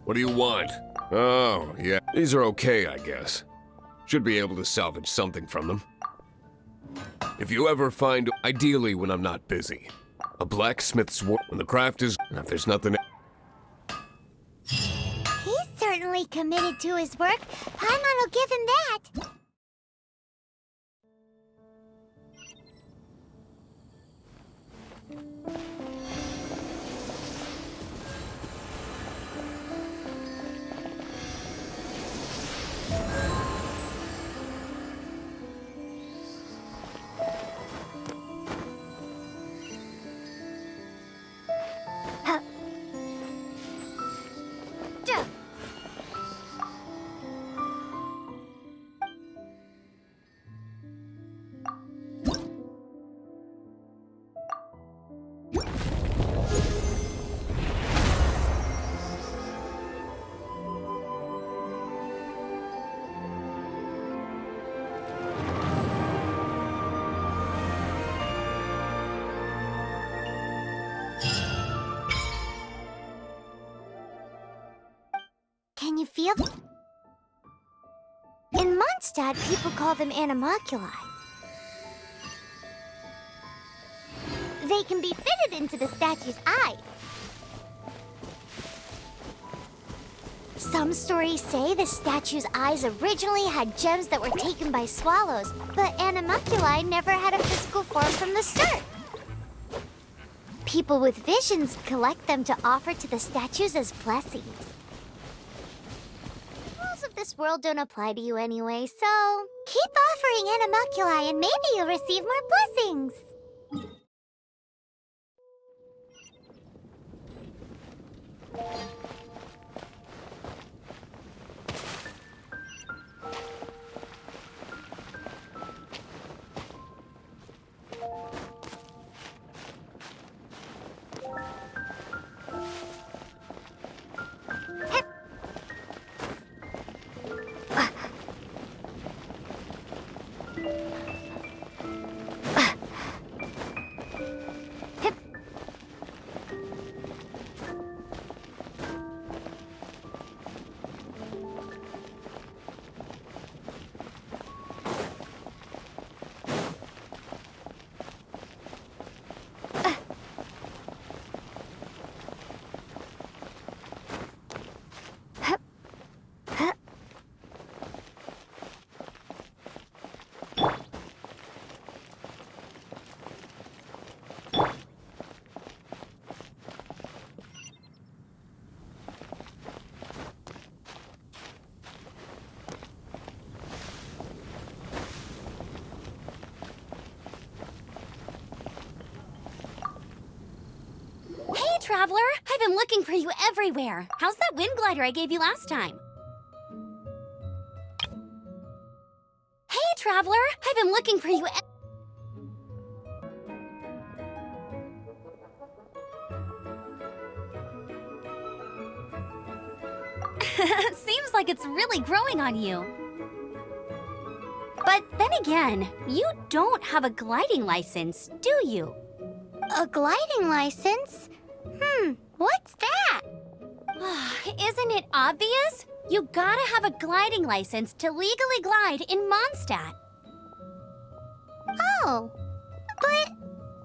What do you want? Oh, yeah. These are okay, I guess. Should be able to salvage something from them. If you ever find, ideally when I'm not busy, a blacksmith's work, when the craft is, and if there's nothing... He's certainly committed to his work. Paimon will give him that. Can you feel? In Mondstadt, people call them animalculi. They can be fitted into the statue's eyes. Some stories say the statue's eyes originally had gems that were taken by swallows, but animalculi never had a physical form from the start. People with visions collect them to offer to the statues as blessings. This world don't apply to you anyway, so keep offering animalculi and maybe you'll receive more blessings. Traveler, I've been looking for you everywhere. How's that wind glider I gave you last time? Hey, Traveler, I've been looking for you Seems like it's really growing on you. But then again, you don't have a gliding license, do you? A gliding license? What's that? Isn't it obvious? You gotta have a gliding license to legally glide in Mondstadt. Oh, but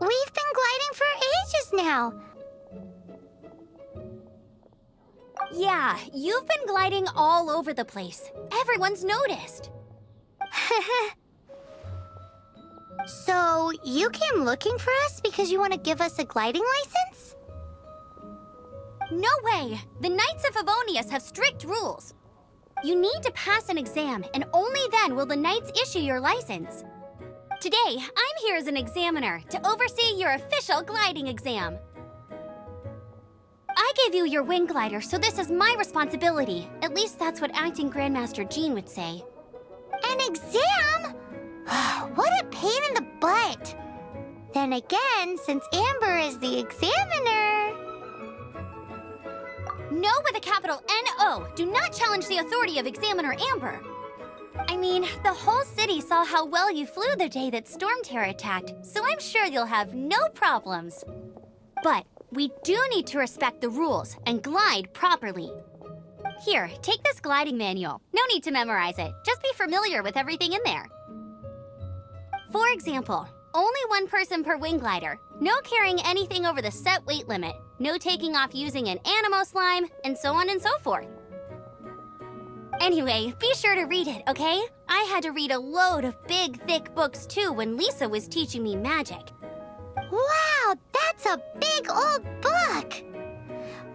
we've been gliding for ages now. Yeah, you've been gliding all over the place. Everyone's noticed. So, you came looking for us because you want to give us a gliding license? No way! The Knights of Favonius have strict rules. You need to pass an exam, and only then will the Knights issue your license. Today, I'm here as an examiner to oversee your official gliding exam. I gave you your wing glider, so this is my responsibility. At least that's what Acting Grandmaster Jean would say. An exam? What a pain in the butt. Then again, since Amber is the examiner... No with a capital N-O. Do not challenge the authority of Examiner Amber. I mean, the whole city saw how well you flew the day that Storm Terror attacked, so I'm sure you'll have no problems. But we do need to respect the rules and glide properly. Here, take this gliding manual. No need to memorize it. Just be familiar with everything in there. For example, only one person per wing glider. No carrying anything over the set weight limit. No taking off using an Anemo slime, and so on and so forth. Anyway, be sure to read it, okay? I had to read a load of big, thick books too when Lisa was teaching me magic. Wow, that's a big old book!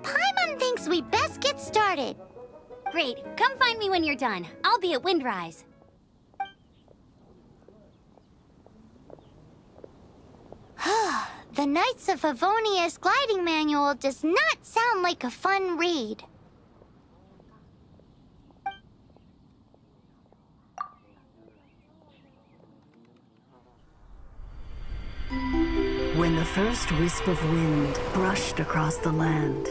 Paimon thinks we best get started. Great, come find me when you're done. I'll be at Windrise. The Knights of Favonius gliding manual does not sound like a fun read. When the first wisp of wind brushed across the land,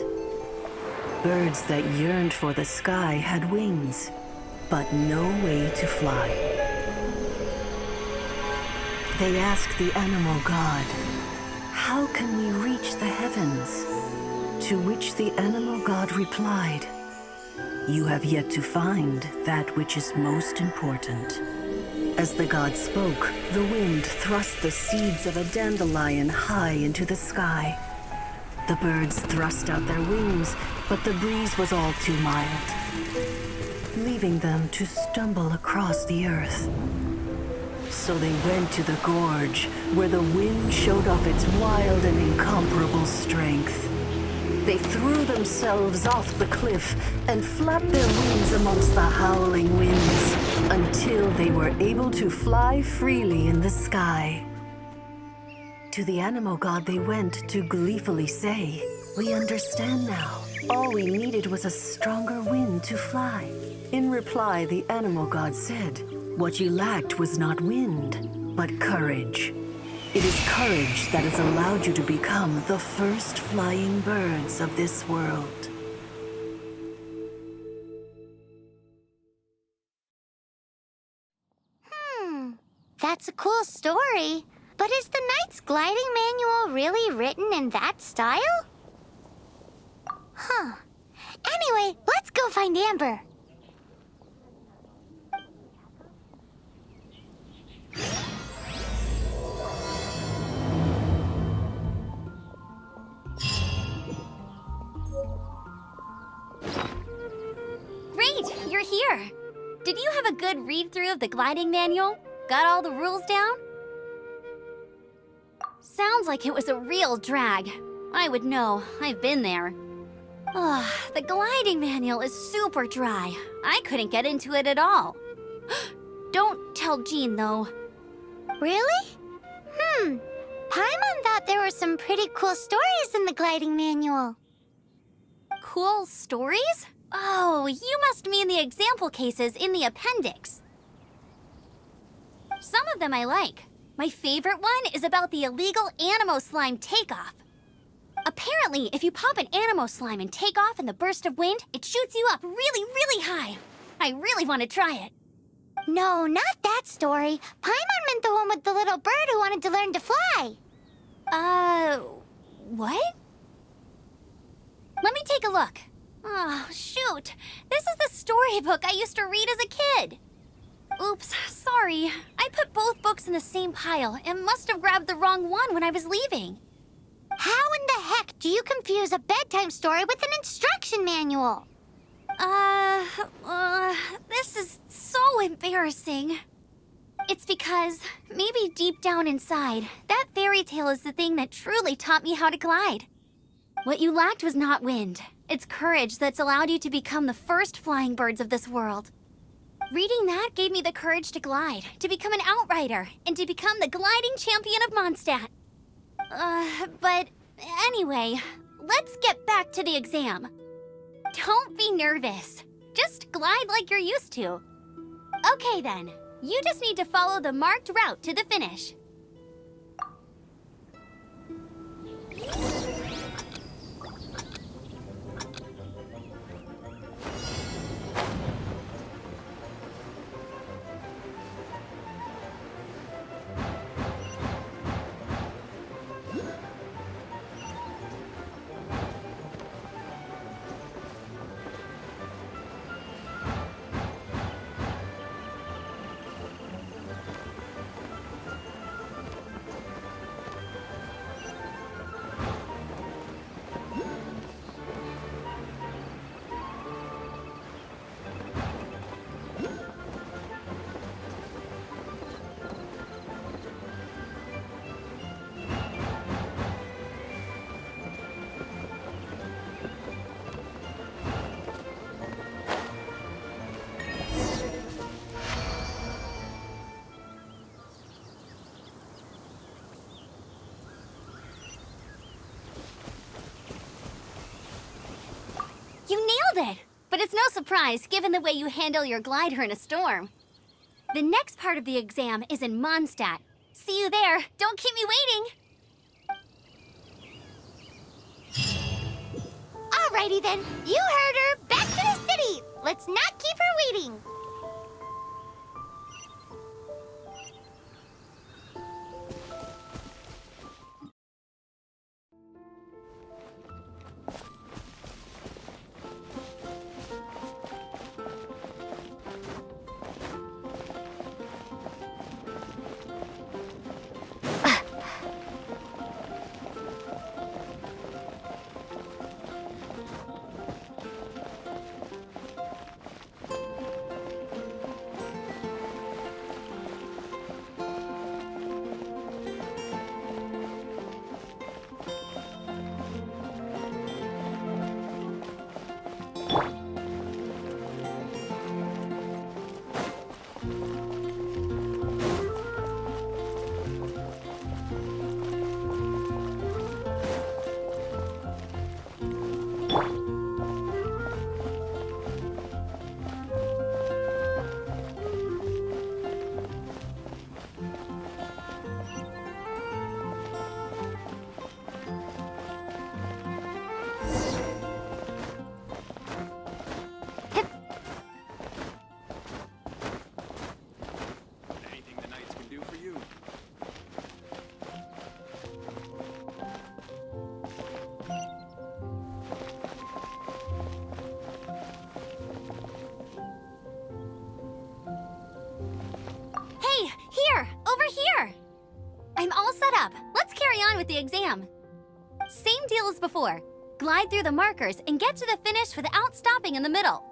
birds that yearned for the sky had wings, but no way to fly. They asked the Anemo god, "How can we reach the heavens?" To which the Anemo god replied, "You have yet to find that which is most important." As the god spoke, the wind thrust the seeds of a dandelion high into the sky. The birds thrust out their wings, but the breeze was all too mild, leaving them to stumble across the earth. So they went to the gorge, where the wind showed off its wild and incomparable strength. They threw themselves off the cliff and flapped their wings amongst the howling winds until they were able to fly freely in the sky. To the Anemo god they went to gleefully say, "We understand now. All we needed was a stronger wind to fly." In reply, the Anemo god said, "What you lacked was not wind, but courage. It is courage that has allowed you to become the first flying birds of this world." That's a cool story. But is the Knight's gliding manual really written in that style? Huh. Anyway, let's go find Amber. Great, you're here. Did you have a good read-through of the gliding manual? Got all the rules down? Sounds like it was a real drag. I would know. I've been there. Ugh, the gliding manual is super dry. I couldn't get into it at all. Don't tell Jean, though. Really? Paimon thought there were some pretty cool stories in the gliding manual. Cool stories? Oh, you must mean the example cases in the appendix. Some of them I like. My favorite one is about the illegal Anemo slime takeoff. Apparently, if you pop an Anemo slime and take off in the burst of wind, it shoots you up really, really high. I really want to try it. No, not that story. Paimon meant the one with the little bird who wanted to learn to fly. What? Let me take a look. Oh, shoot. This is the storybook I used to read as a kid. Oops, sorry. I put both books in the same pile and must have grabbed the wrong one when I was leaving. How in the heck do you confuse a bedtime story with an instruction manual? This is so embarrassing. It's because, maybe deep down inside, that fairy tale is the thing that truly taught me how to glide. What you lacked was not wind. It's courage that's allowed you to become the first flying birds of this world. Reading that gave me the courage to glide, to become an outrider, and to become the gliding champion of Mondstadt. But anyway, let's get back to the exam. Don't be nervous. Just glide like you're used to. Okay then, you just need to follow the marked route to the finish. Nailed it! But it's no surprise, given the way you handle your glider in a storm. The next part of the exam is in Mondstadt. See you there. Don't keep me waiting. Alrighty then. You heard her. Back to the city. Let's not keep her waiting. I'm all set up. Let's carry on with the exam. Same deal as before. Glide through the markers and get to the finish without stopping in the middle.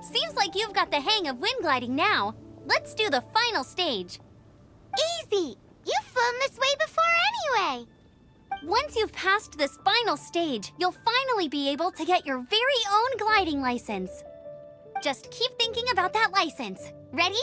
Seems like you've got the hang of wind gliding now. Let's do the final stage. Easy! You've flown this way before anyway! Once you've passed this final stage, you'll finally be able to get your very own gliding license. Just keep thinking about that license. Ready?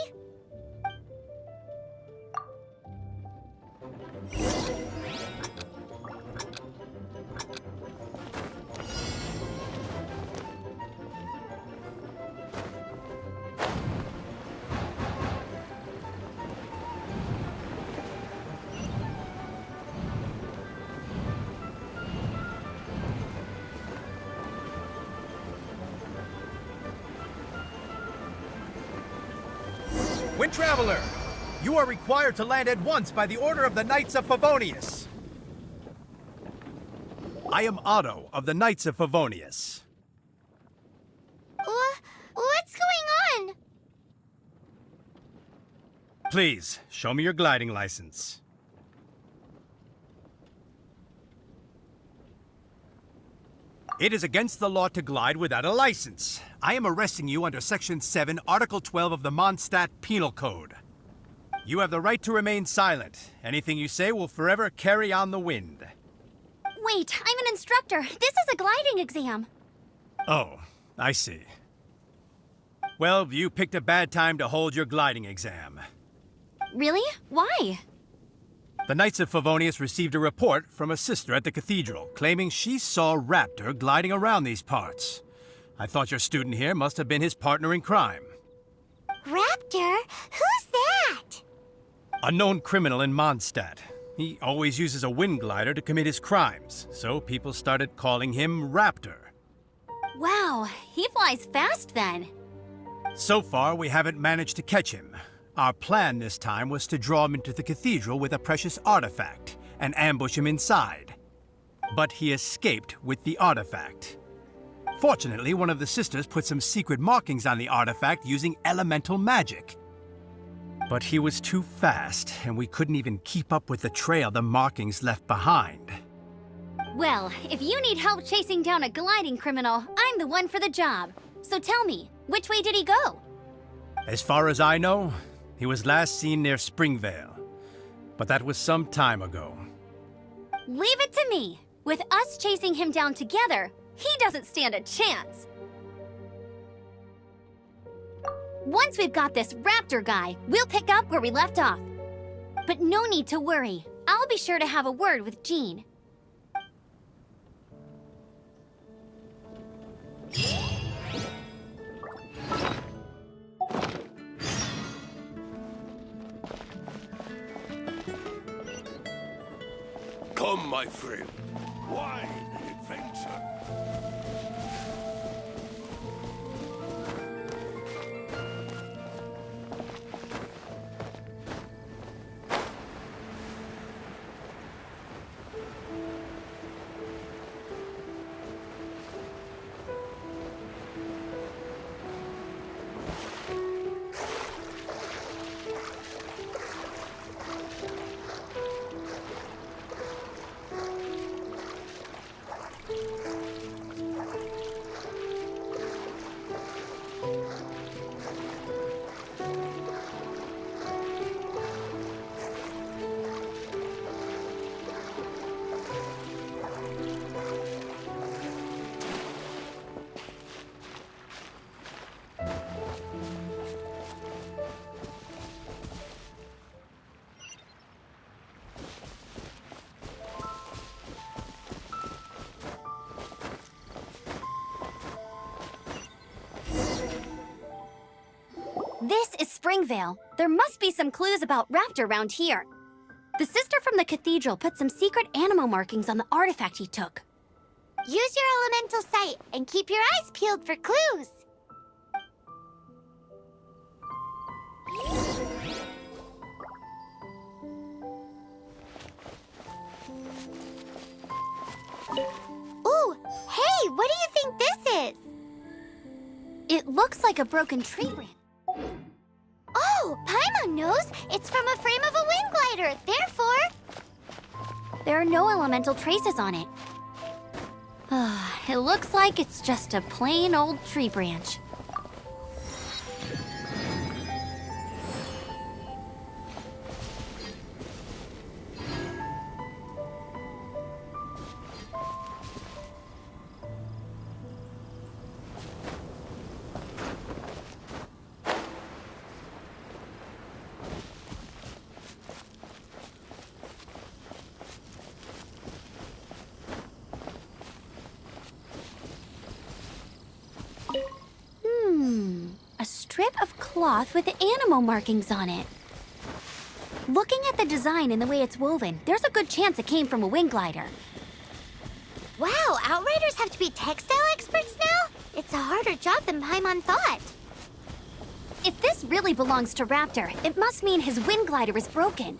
Wind Traveler, you are required to land at once by the order of the Knights of Favonius. I am Otto of the Knights of Favonius. What's Please, show me your gliding license. It is against the law to glide without a license. I am arresting you under Section 7, Article 12 of the Mondstadt Penal Code. You have the right to remain silent. Anything you say will forever carry on the wind. Wait, I'm an instructor. This is a gliding exam. Oh, I see. Well, you picked a bad time to hold your gliding exam. Really? Why? The Knights of Favonius received a report from a sister at the cathedral claiming she saw Raptor gliding around these parts. I thought your student here must have been his partner in crime. Raptor? Who's that? A known criminal in Mondstadt. He always uses a wind glider to commit his crimes, so people started calling him Raptor. Wow, he flies fast then. So far, we haven't managed to catch him. Our plan this time was to draw him into the cathedral with a precious artifact and ambush him inside. But he escaped with the artifact. Fortunately, one of the sisters put some secret markings on the artifact using elemental magic. But he was too fast, and we couldn't even keep up with the trail the markings left behind. Well, if you need help chasing down a gliding criminal, I'm the one for the job. So tell me, which way did he go? As far as I know, he was last seen near Springvale. But that was some time ago. Leave it to me. With us chasing him down together, he doesn't stand a chance. Once we've got this Raptor guy, we'll pick up where we left off. But no need to worry. I'll be sure to have a word with Jean. Come, my friend. Why the adventure? This is Springvale. There must be some clues about Raptor around here. The sister from the cathedral put some secret Anemo markings on the artifact he took. Use your elemental sight and keep your eyes peeled for clues. Ooh, hey, what do you think this is? It looks like a broken tree branch. Oh, Paimon knows. It's from a frame of a wind glider. Therefore, There are no elemental traces on it. It looks like it's just a plain old tree branch. A strip of cloth with Anemo markings on it. Looking at the design and the way it's woven, there's a good chance it came from a wind glider. wow, Outriders have to be textile experts now? It's a harder job than Paimon thought. If this really belongs to Raptor, it must mean his wind glider is broken.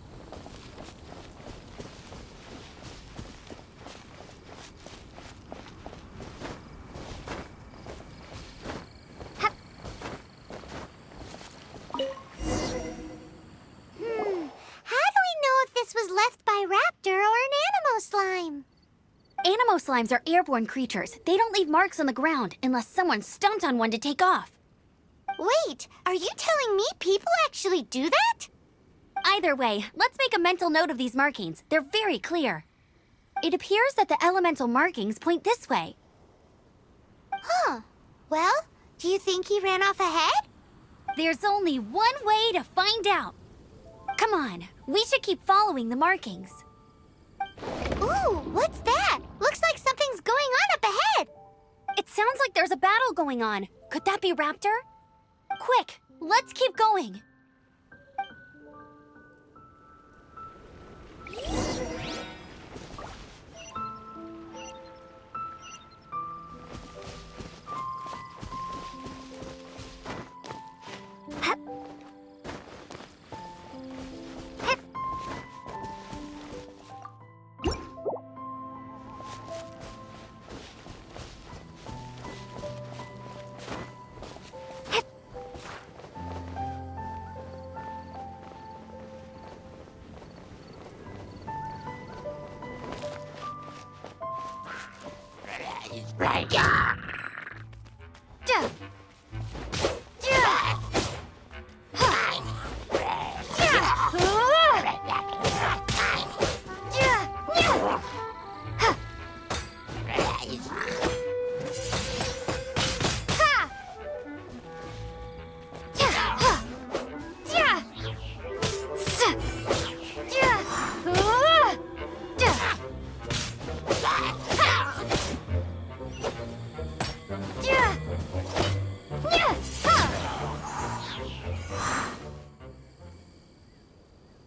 slimes are airborne creatures. They don't leave marks on the ground unless someone stomped on one to take off. Wait, are you telling me people actually do that? Either way, let's make a mental note of these markings. They're very clear. It appears that the elemental markings point this way. Huh. Well, do you think he ran off ahead? There's only one way to find out. Come on, we should keep following the markings. Ooh, what's that? Looks like something's going on up ahead. It sounds like there's a battle going on. Could that be Raptor? Quick, let's keep going.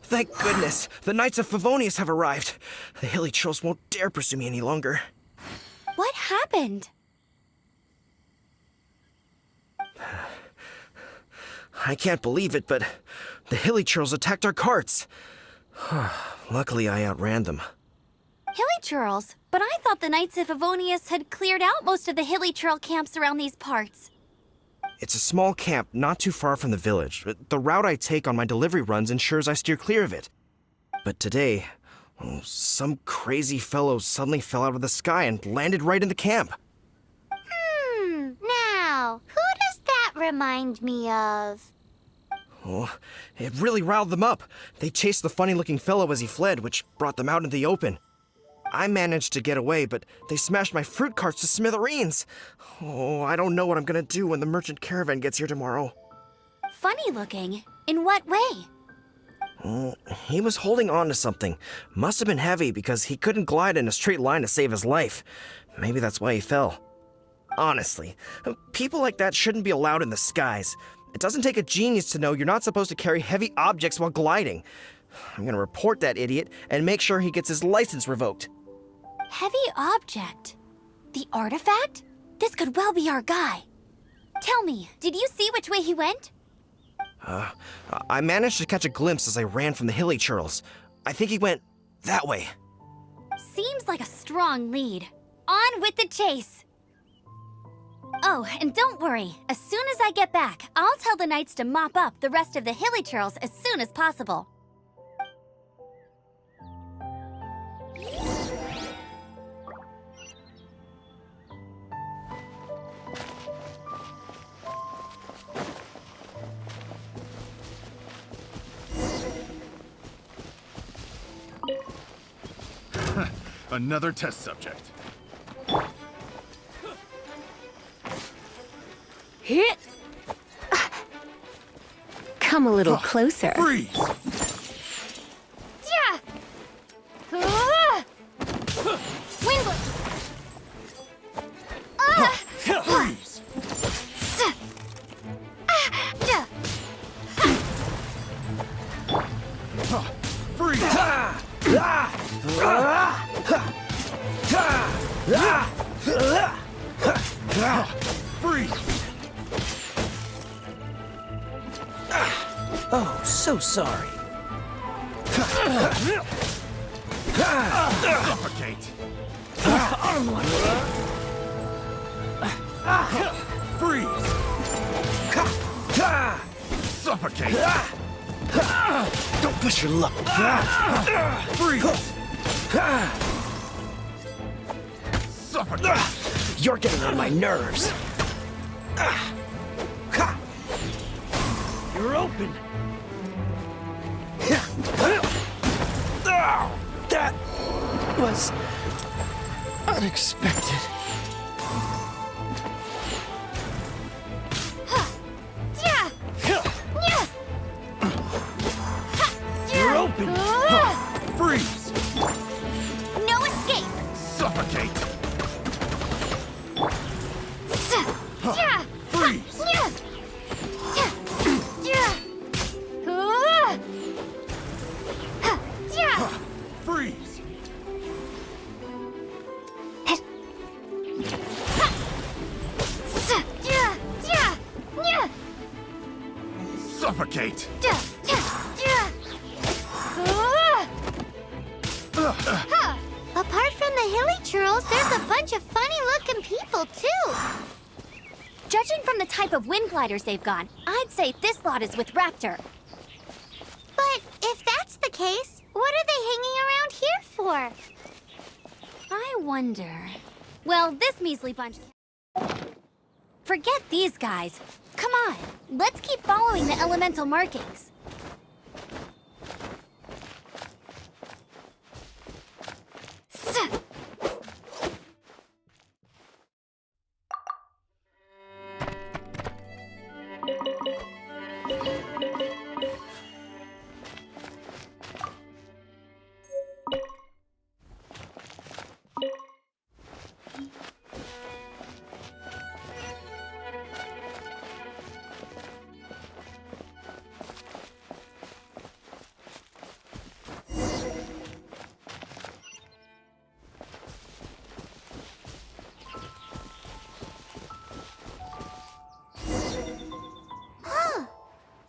Thank goodness! The Knights of Favonius have arrived. The hilly trolls won't dare pursue me any longer. What happened? I can't believe it, but the hilly trolls attacked our carts. Luckily, I outran them. Hilly churls? But I thought the Knights of Favonius had cleared out most of the hilly churl camps around these parts. It's a small camp not too far from the village. The route I take on my delivery runs ensures I steer clear of it. But today, some crazy fellow suddenly fell out of the sky and landed right in the camp. Now, who does that remind me of? Oh, it really riled them up. They chased the funny-looking fellow as he fled, which brought them out into the open. I managed to get away, but they smashed my fruit carts to smithereens. Oh, I don't know what I'm gonna do when the merchant caravan gets here tomorrow. Funny looking? In what way? He was holding on to something. Must have been heavy because he couldn't glide in a straight line to save his life. Maybe that's why he fell. Honestly, people like that shouldn't be allowed in the skies. It doesn't take a genius to know you're not supposed to carry heavy objects while gliding. I'm gonna report that idiot and make sure he gets his license revoked. Heavy object? The artifact? This could well be our guy. Tell me, did you see which way he went? I managed to catch a glimpse as I ran from the hilly churls. I think he went that way. Seems like a strong lead. On with the chase! Oh, and don't worry. As soon as I get back, I'll tell the knights to mop up the rest of the hilly churls as soon as possible. Another test subject. Hit! Come a little closer. Freeze! Yeah! Wind! Freeze! Freeze! Freeze! Oh, so sorry. Suffocate! Freeze! Suffocate! Don't push your luck. Freeze! Suffocate! You're getting on my nerves. You're open. That was unexpected. You're open. Freeze! No escape! Suffocate! Freeze! Freeze! Suffocate! Apart from the hilly churls, there's a bunch of funny-looking people, too. Judging from the type of wind gliders they've got, I'd say this lot is with Raptor. But if that's the case, what are they hanging around here for? I wonder... Well, this measly bunch... Forget these guys. Come on, let's keep following the elemental markings.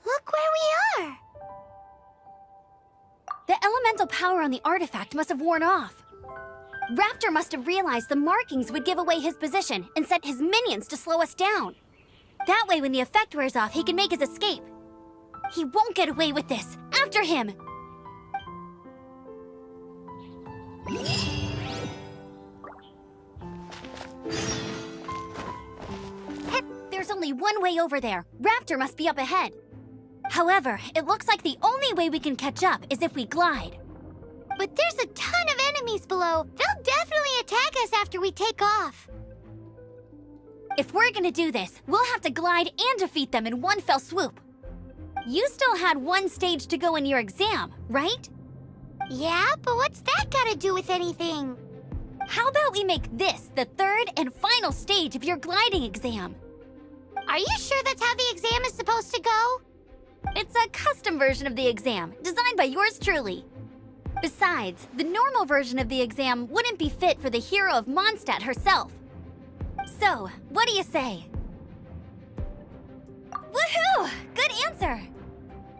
Look where we are. The elemental power on the artifact must have worn off. Raptor must have realized the markings would give away his position and sent his minions to slow us down. That way, when the effect wears off, he can make his escape. He won't get away with this. After him! There's only one way over there. Raptor must be up ahead. However, it looks like the only way we can catch up is if we glide. But there's a ton of enemies below. They'll definitely attack us after we take off. If we're gonna do this, we'll have to glide and defeat them in one fell swoop. You still had one stage to go in your exam, right? Yeah, but what's that got to do with anything? How about we make this the third and final stage of your gliding exam? Are you sure that's how the exam is supposed to go? It's a custom version of the exam, designed by yours truly. Besides, the normal version of the exam wouldn't be fit for the hero of Mondstadt herself. So, what do you say? Woohoo! Good answer!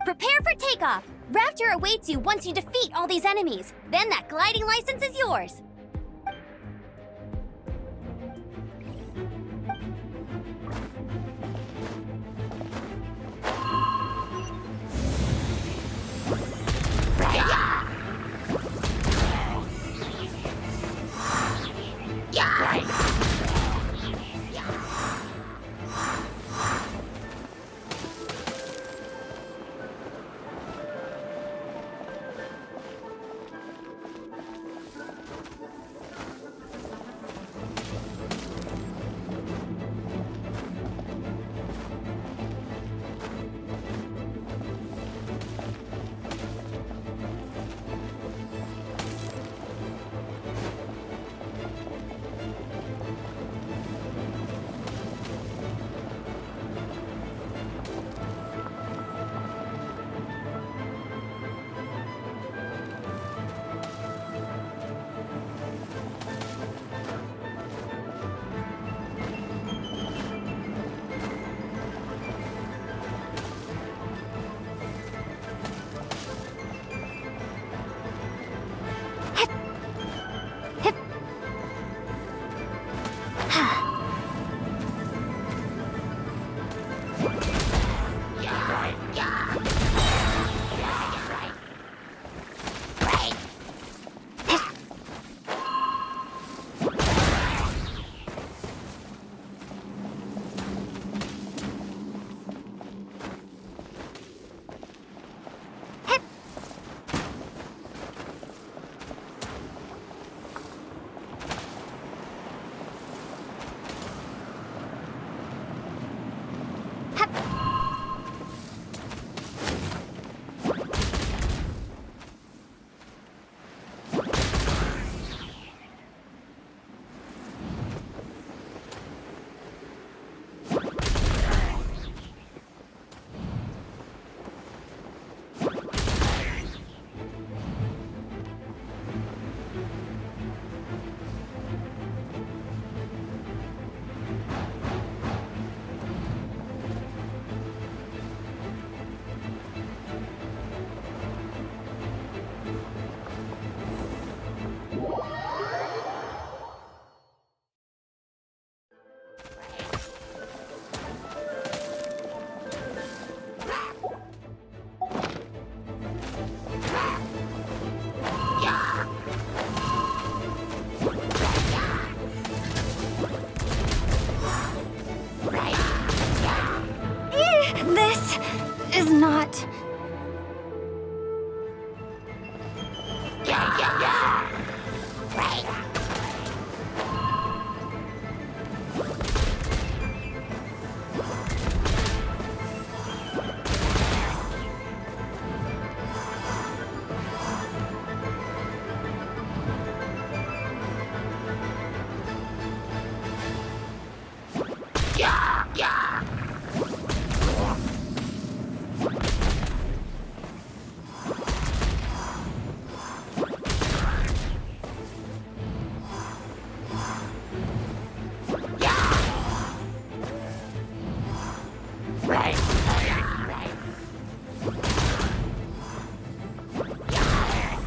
Prepare for takeoff. Raptor awaits you once you defeat all these enemies. Then that gliding license is yours.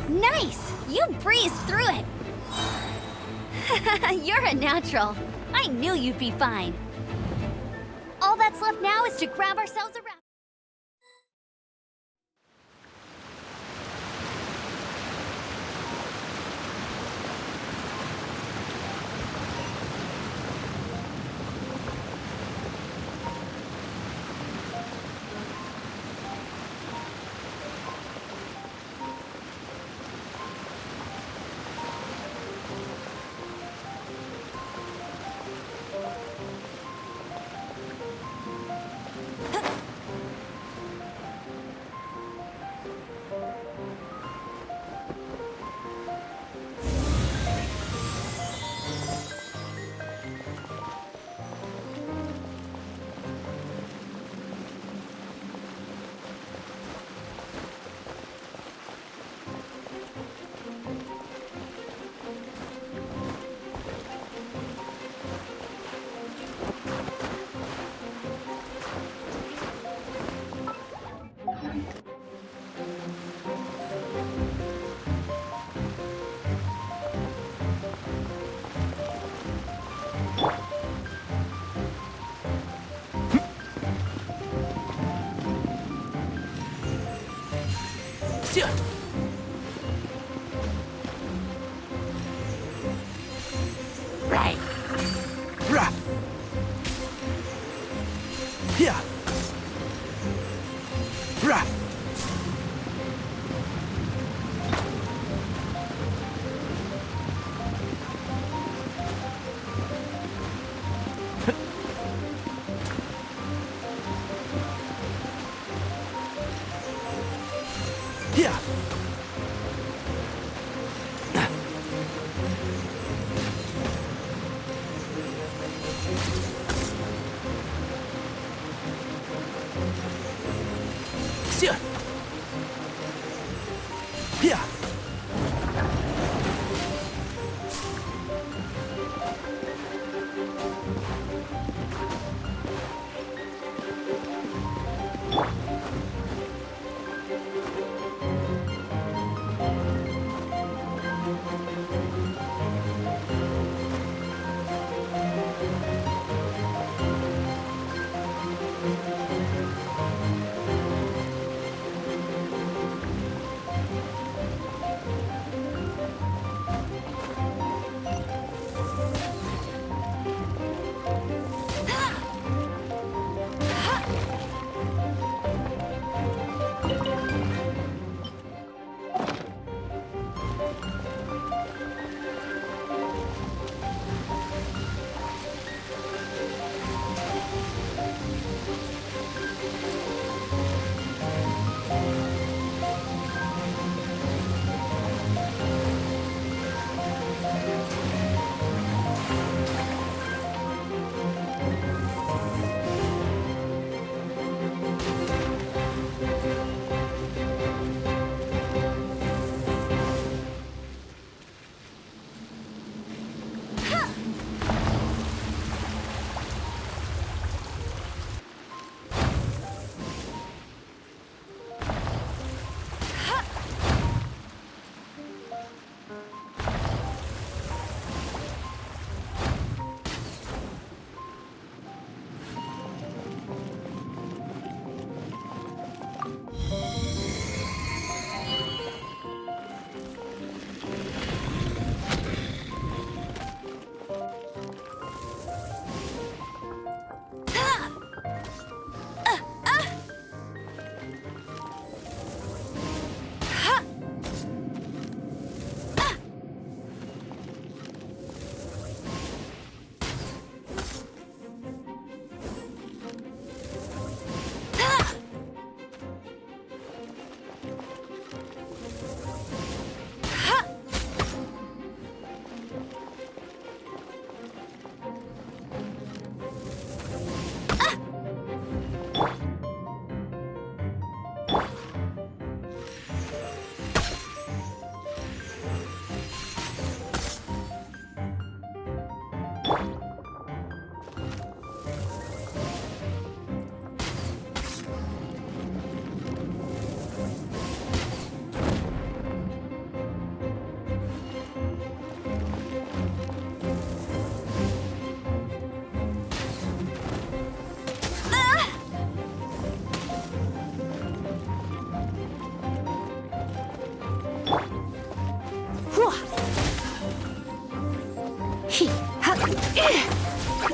Nice! You breezed through it! You're a natural. I knew you'd be fine. All that's left now is to grab ourselves around.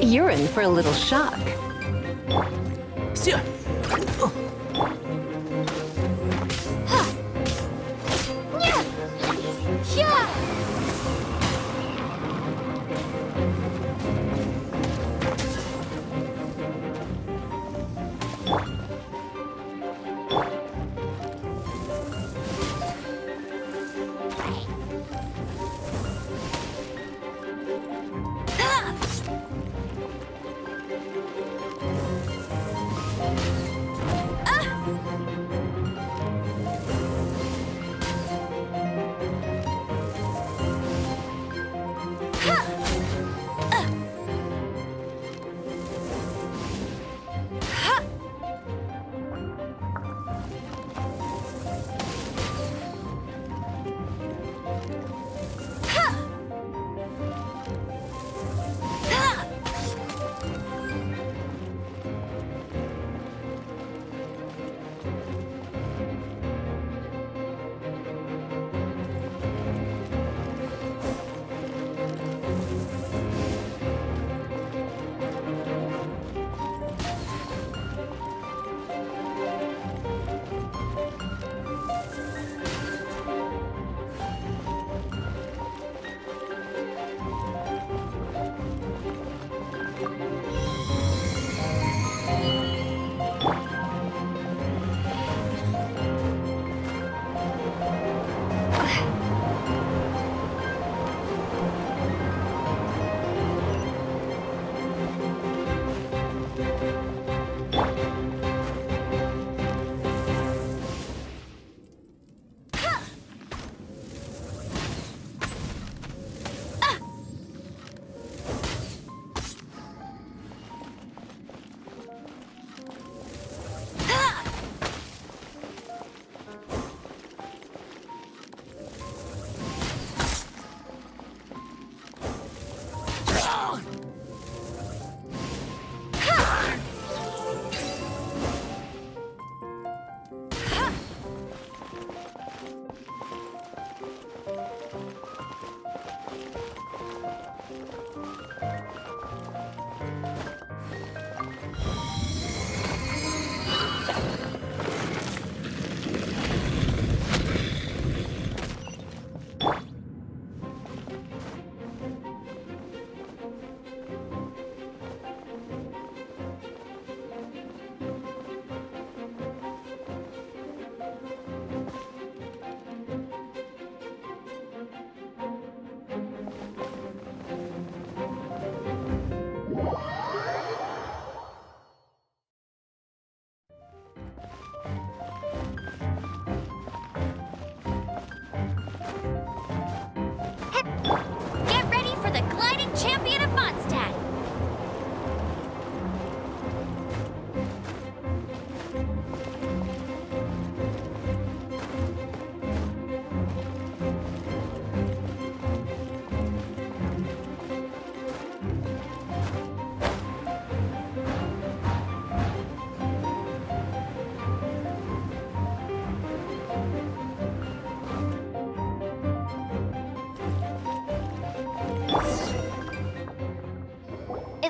You're in for a little shock.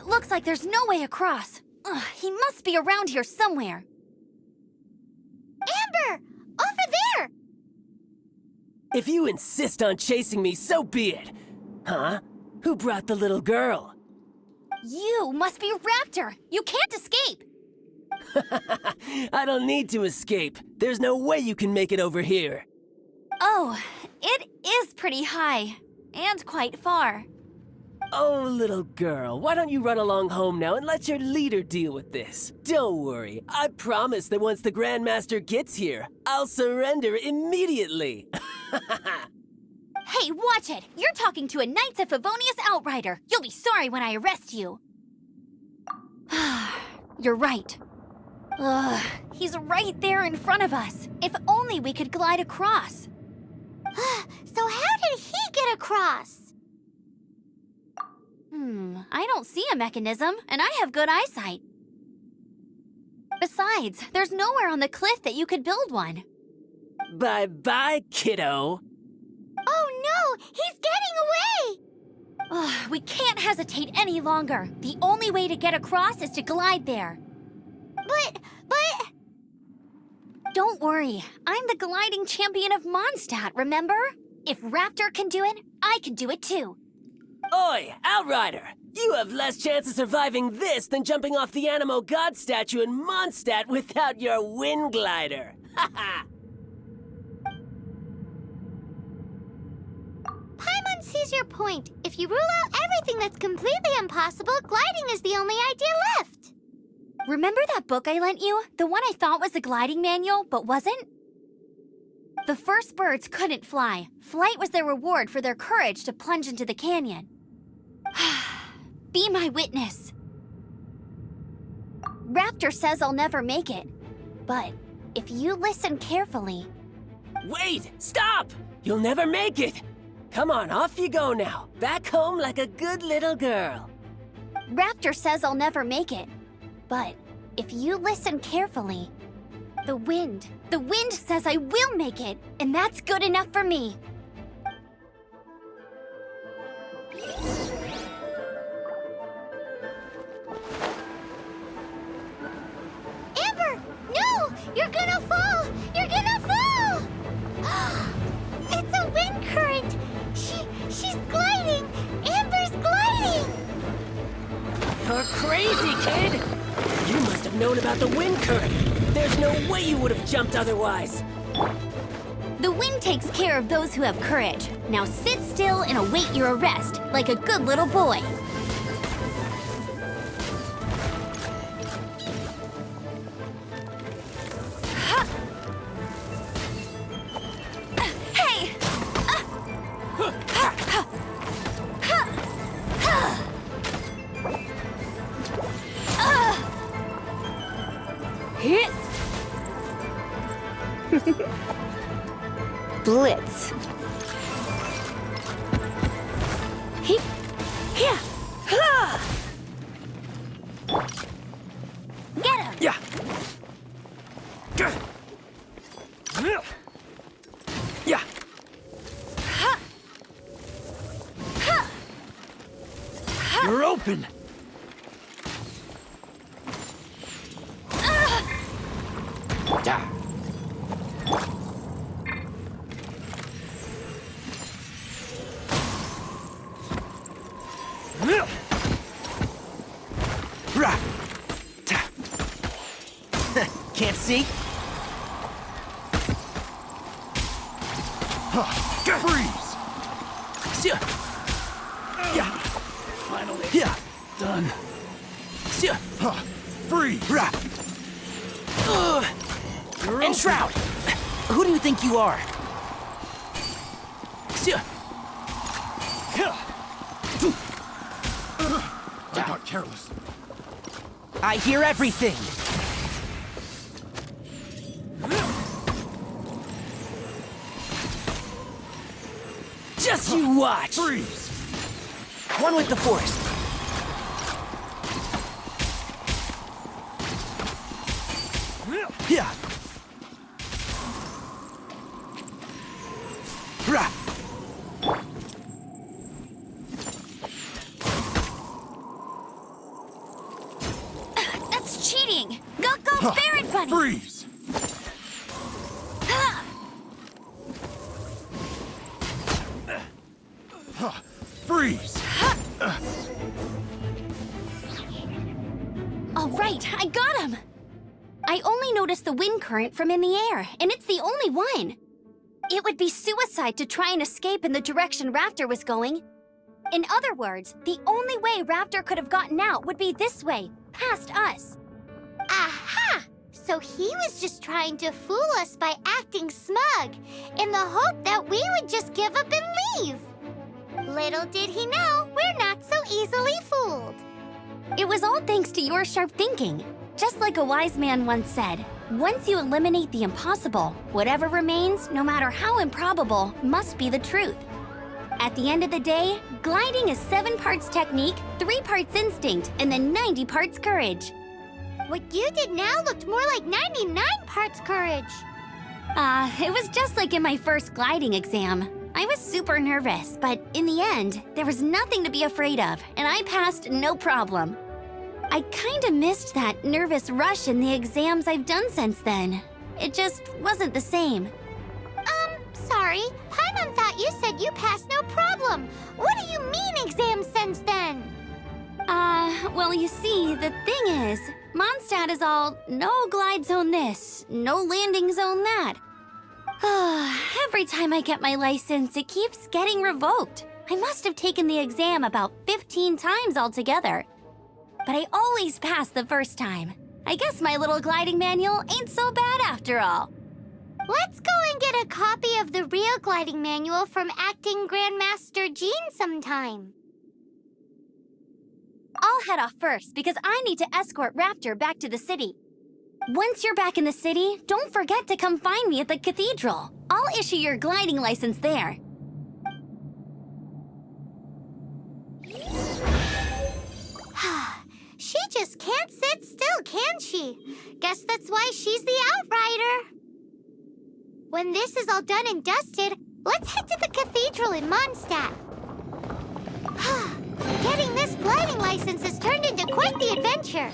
Looks like there's no way across. Ugh, he must be around here somewhere. Amber! Over there! If you insist on chasing me, so be it. Huh? Who brought the little girl? You must be Raptor. You can't escape. I don't need to escape. There's no way you can make it over here. Oh, it is pretty high. And quite far. Oh, little girl, why don't you run along home now and let your leader deal with this? Don't worry, I promise that once the Grandmaster gets here, I'll surrender immediately. Hey, watch it! You're talking to a Knights of Favonius outrider. You'll be sorry when I arrest you. You're right. Ugh, he's right there in front of us. If only we could glide across. So how did he get across? I don't see a mechanism, and I have good eyesight. Besides, there's nowhere on the cliff that you could build one. Bye-bye, kiddo. Oh no! He's getting away! Ugh, we can't hesitate any longer. The only way to get across is to glide there. But... Don't worry, I'm the gliding champion of Mondstadt, remember? If Raptor can do it, I can do it too. Oi, Outrider! You have less chance of surviving this than jumping off the Anemo God statue in Mondstadt without your wind glider. Haha! Paimon sees your point. If you rule out everything that's completely impossible, gliding is the only idea left. Remember that book I lent you? The one I thought was the gliding manual, but wasn't? The first birds couldn't fly. Flight was their reward for their courage to plunge into the canyon. Be my witness. Raptor says I'll never make it. But if you listen carefully... Wait! Stop! You'll never make it! Come on, off you go now. Back home like a good little girl. Raptor says I'll never make it. But if you listen carefully, the wind says I will make it, and that's good enough for me. Amber! No! You're gonna fall! You're gonna fall! It's a wind current! She's gliding! Amber's gliding! You're crazy, kid! You must have known about the wind current. There's no way you would have jumped otherwise. The wind takes care of those who have courage. Now sit still and await your arrest, like a good little boy. Hey! Hit! Blitz. He. Yeah. Get him! Yeah. Yeah. You're open! Yeah. Rah. Ta. Can't see? Freeze! Yeah. Finally. Yeah. Done. Freeze! Rah. You're And Shroud! Who do you think you are? I got careless. I hear everything! Just you watch! Freeze! One with the force. Yeah. Rah. That's cheating! Go, Baron Bunny! Freeze! Freeze! All right, I got him! I only noticed the wind current from in the air, and it's the only one. It would be suicide to try and escape in the direction Raptor was going. In other words, the only way Raptor could have gotten out would be this way, past us. Aha! So he was just trying to fool us by acting smug, in the hope that we would just give up and leave. Little did he know, we're not so easily fooled. It was all thanks to your sharp thinking. Just like a wise man once said, once you eliminate the impossible, whatever remains, no matter how improbable, must be the truth. At the end of the day, gliding is 7 parts technique, 3 parts instinct, and then 90 parts courage. What you did now looked more like 99 parts courage. It was just like in my first gliding exam. I was super nervous, but in the end, there was nothing to be afraid of, and I passed no problem. I kinda missed that nervous rush in the exams I've done since then. It just wasn't the same. Sorry. Paimon thought you said you passed no problem. What do you mean exams since then? Well, you see, the thing is, Mondstadt is all no glide zone this, no landing zone that. Every time I get my license, it keeps getting revoked. I must have taken the exam about 15 times altogether. But I always pass the first time. I guess my little gliding manual ain't so bad after all. Let's go and get a copy of the real gliding manual from Acting Grandmaster Jean sometime. I'll head off first because I need to escort Raptor back to the city. Once you're back in the city, don't forget to come find me at the cathedral. I'll issue your gliding license there. She just can't sit still, can she? Guess that's why she's the Outrider. When this is all done and dusted, let's head to the cathedral in Mondstadt. Getting this gliding license has turned into quite the adventure.